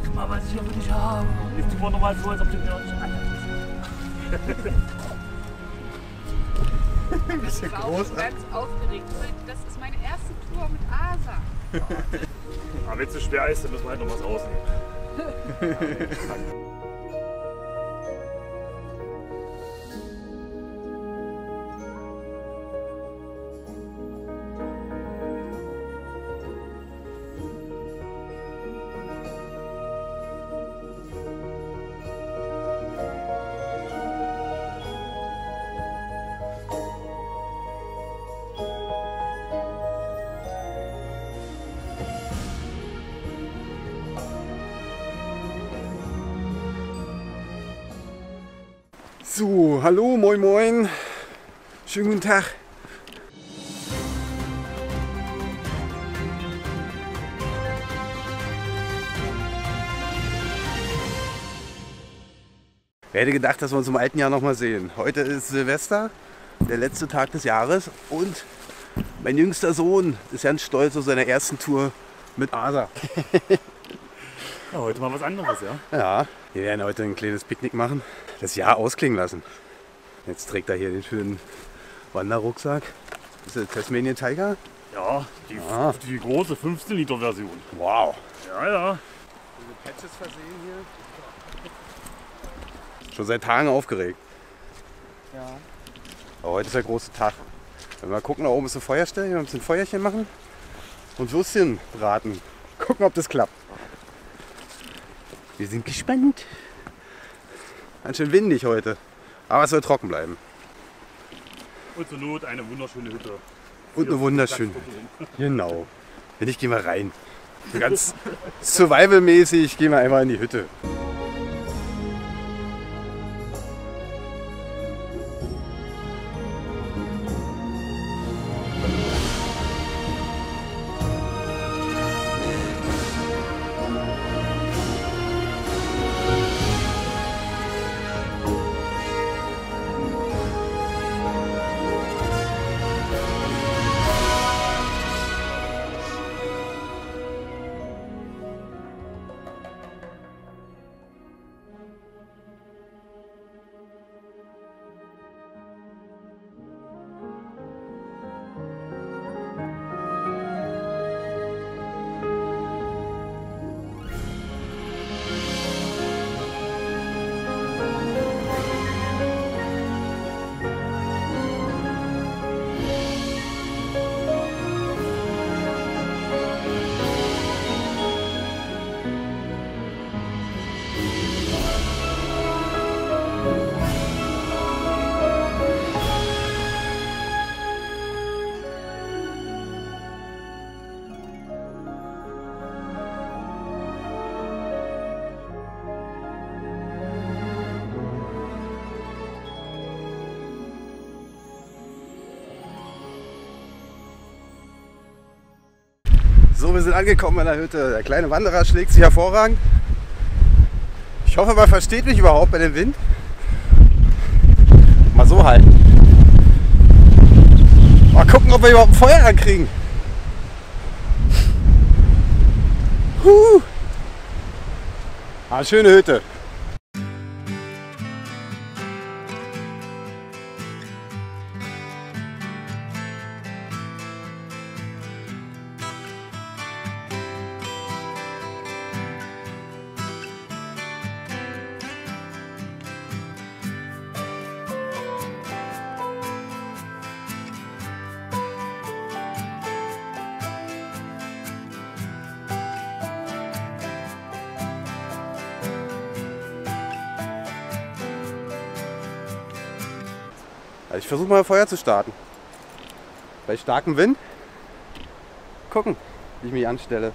Guck mal, was ich hier für dich habe. Ist die Woche nochmal so, als ob du mir auch nicht anhörst. Ein bisschen groß. Ich bin ganz aufgeregt. Das ist meine erste Tour mit Asa. Aber wenn es so schwer ist, dann müssen wir halt noch was rausnehmen. So, hallo, moin moin. Schönen guten Tag. Wer hätte gedacht, dass wir uns im alten Jahr noch mal sehen. Heute ist Silvester, der letzte Tag des Jahres und mein jüngster Sohn ist ganz stolz auf seine ersten Tour mit Asa. Ja, heute mal was anderes, ja? Ja, wir werden heute ein kleines Picknick machen, das Jahr ausklingen lassen. Jetzt trägt er hier den schönen Wanderrucksack. Das ist der Tasmanian Tiger. Ja, die große 15-Liter-Version. Wow. Ja, ja. Diese Patches versehen hier. Schon seit Tagen aufgeregt. Ja. Aber heute ist der große Tag. Wenn wir mal gucken, da oben ist eine Feuerstelle, wir müssen ein Feuerchen machen und Würstchen braten. Gucken, ob das klappt. Wir sind gespannt. Ganz schön windig heute, aber es soll trocken bleiben. Und zur Not eine wunderschöne Hütte. Und eine wunderschöne. Genau. Wenn nicht, gehen wir rein. So ganz survival-mäßig gehen wir einmal in die Hütte. So, wir sind angekommen in der Hütte. Der kleine Wanderer schlägt sich hervorragend. Ich hoffe, man versteht mich überhaupt bei dem Wind. Mal so halten. Mal gucken, ob wir überhaupt ein Feuer ankriegen. Schöne Hütte. Ich versuche mal Feuer zu starten. Bei starkem Wind. Gucken, wie ich mich anstelle.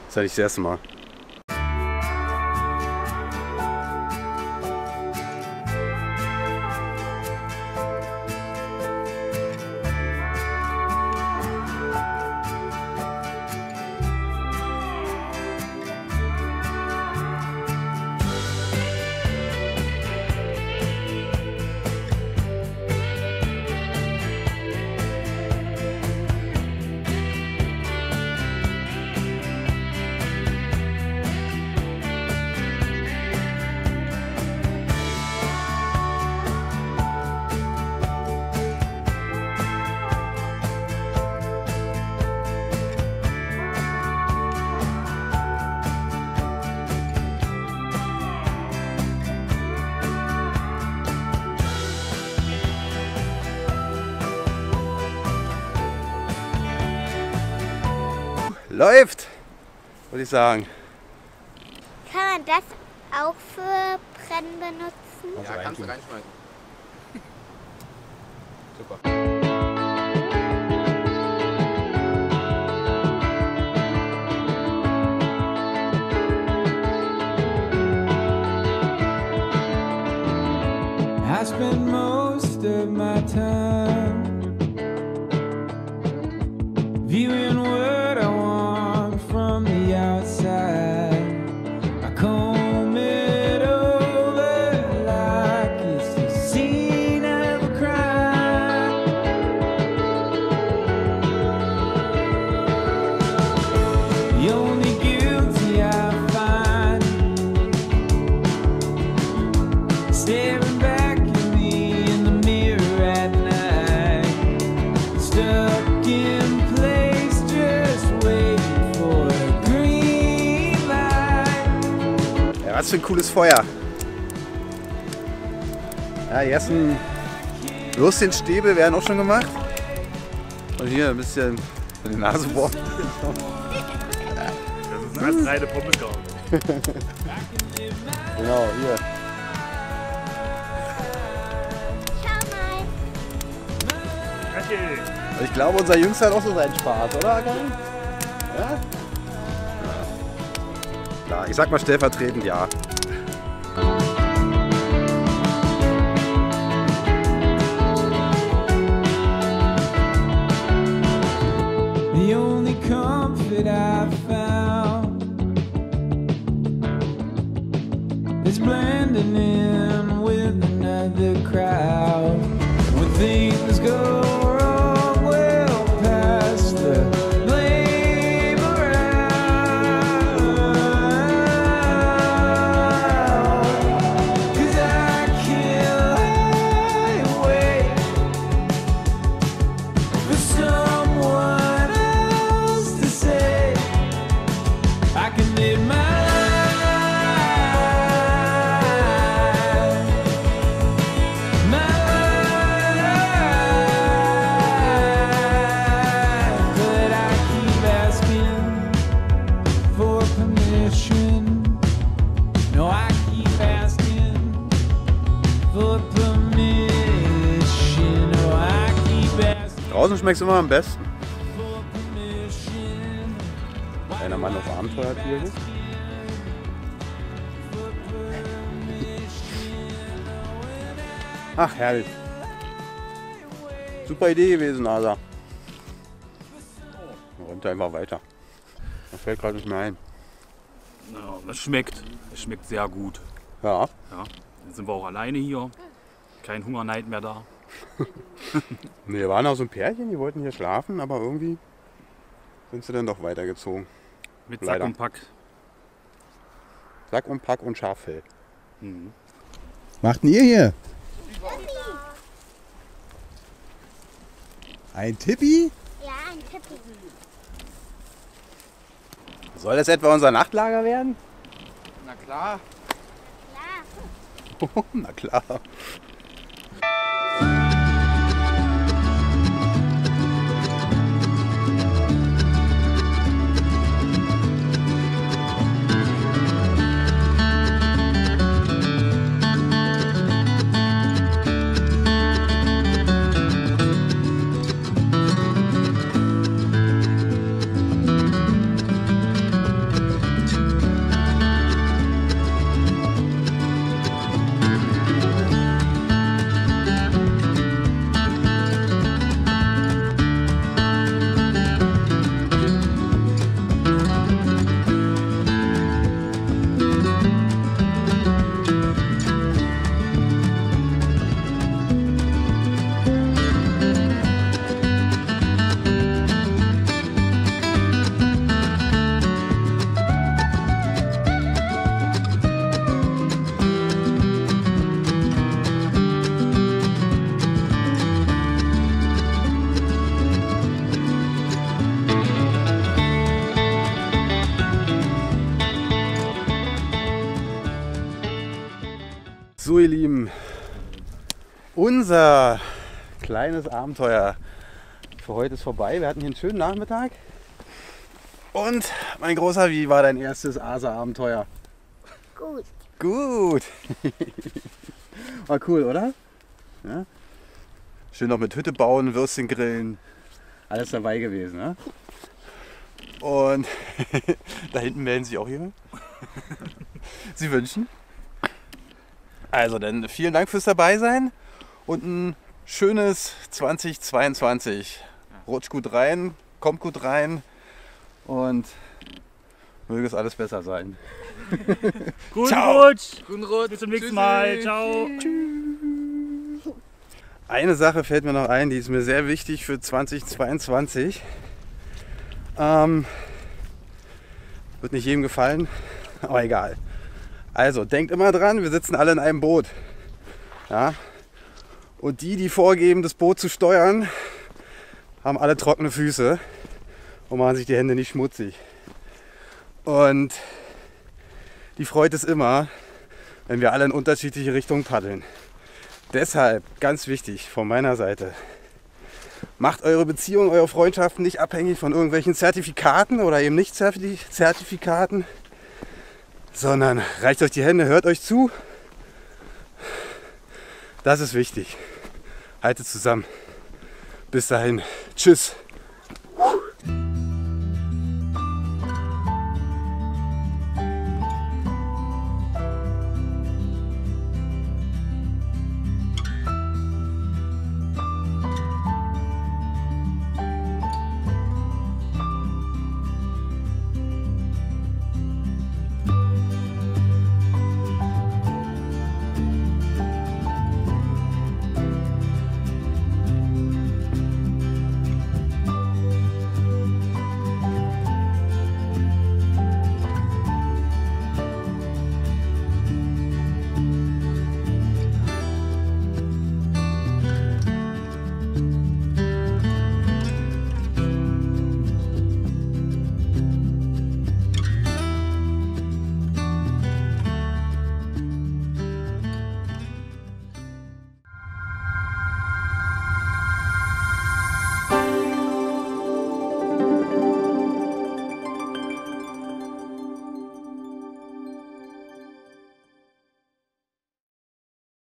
Das ist ja nicht das erste Mal. Läuft, würde ich sagen. Kann man das auch für Brennen benutzen? Ja, kannst du reinschmeißen. Super. I spend most of my time viewing what I want from the outside. I comb it over like it's the scene of a crime. The only guilty I find staring back at me in the mirror at night, stuck in place just waiting for a green light. Ja, was für ein cooles Feuer. Ja, die ersten Würstchenstäbe werden auch schon gemacht. Und hier ein bisschen in die Nase bohren. Das ist eine reine Pommesgau. Genau, hier. Schau mal. Okay. Und ich glaube, unser Jüngster hat auch so seinen Spaß, oder, Agan? Ja? Klar, ich sag mal stellvertretend ja. The only comfort I've found is blending in with another crowd. When things go wrong, we'll pass the blame around. 'Cause I can't lie awake for someone else to say I can live my life, but I keep asking for permission. No, I keep asking for permission. No, I keep asking Draußen schmeckt es immer am besten. for permission. Kleiner Mann auf Abenteuertiere. Ach, herrlich. Super Idee gewesen, Asa. Und einfach weiter. Das fällt gerade nicht mehr ein. Ja, das schmeckt. Es schmeckt sehr gut. Ja, Ja. Jetzt sind wir auch alleine hier. Kein Hungerneid mehr da. wir waren auch so ein Pärchen, die wollten hier schlafen, aber irgendwie sind sie dann doch weitergezogen. Mit Sack Leider. und Pack. Sack und Pack und Schaffell. Mhm. Macht denn ihr hier? Ein Tippi? Ja, ein Tippi. Soll das etwa unser Nachtlager werden? Na klar. Klar. Na klar. So ihr Lieben, unser kleines Abenteuer für heute ist vorbei. Wir hatten hier einen schönen Nachmittag. Und mein Großer, wie war dein erstes Asa-Abenteuer? Gut. Gut. War cool, oder? Ja? Schön noch mit Hütte bauen, Würstchen grillen. Alles dabei gewesen, ne? Und da hinten melden sich auch jemand. Sie wünschen. Also dann vielen Dank fürs Dabeisein und ein schönes 2022. Rutscht gut rein, kommt gut rein und möge es alles besser sein. Guten Ciao. Rutsch. Guten Rutsch. Bis zum nächsten Mal. Ciao. Eine Sache fällt mir noch ein, die ist mir sehr wichtig für 2022. Wird nicht jedem gefallen, aber egal. Also denkt immer dran, wir sitzen alle in einem Boot. Ja? Und die vorgeben, das Boot zu steuern, haben alle trockene Füße und machen sich die Hände nicht schmutzig. Und die Freude ist immer, wenn wir alle in unterschiedliche Richtungen paddeln. Deshalb, ganz wichtig von meiner Seite, macht eure Beziehungen, eure Freundschaften nicht abhängig von irgendwelchen Zertifikaten oder eben nicht Zertifikaten, sondern reicht euch die Hände, hört euch zu. Das ist wichtig. Haltet zusammen. Bis dahin. Tschüss.